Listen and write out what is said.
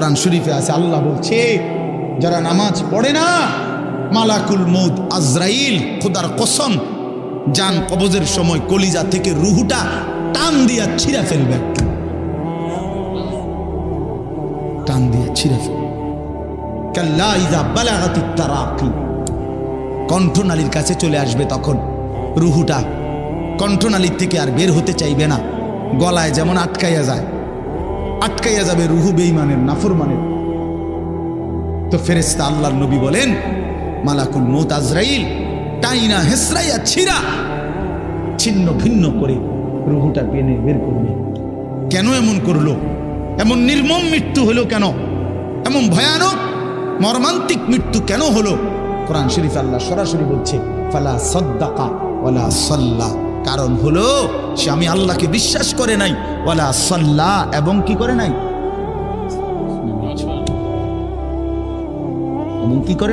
কোরআন শরীফে আছে, আল্লাহ বলছে যারা নামাজ পড়ে না, মালাকুল মউত আজরাইল খোদার কসম জান কবজের সময় কলিজা থেকে রুহুটা টান দিয়া ছিঁড়া ফেলবে, একটু টান দিয়া ছিঁড়া ফেলবে। কাল্লা ইযা বালাগাতিত তারাকি, কণ্ঠনালীর কাছে চলে আসবে, তখন রুহুটা কণ্ঠনালীর থেকে আর বের হতে চাইবে না। গলায় যেমন আটকাইয়া যায়, আটকাইয়া যাবে রুহু বেঈমানের, নাফরমানের। তো ফেরেশতা আল্লাহর নবী বলেন মালাকুল মউত আজরাইল টাইনা হেসরাইয়া ছিঁড়া ছিন্ন ভিন্ন করে রুহুটা টেনে বের করবে। কেন এমন করলো? এমন নির্মম মৃত্যু হলো কেন? এমন ভয়ানক মর্মান্তিক মৃত্যু কেন হলো? কোরআন শরীফ আল্লাহ সরাসরি বলছে ফালা সাদ্দাকা ওয়ালা সাল্লা, কারণ হলো সে আমি আল্লাহকে বিশ্বাস করে নাই, ওয়ালা সাল্লা, এবং কি করে নাই, এবং কি করে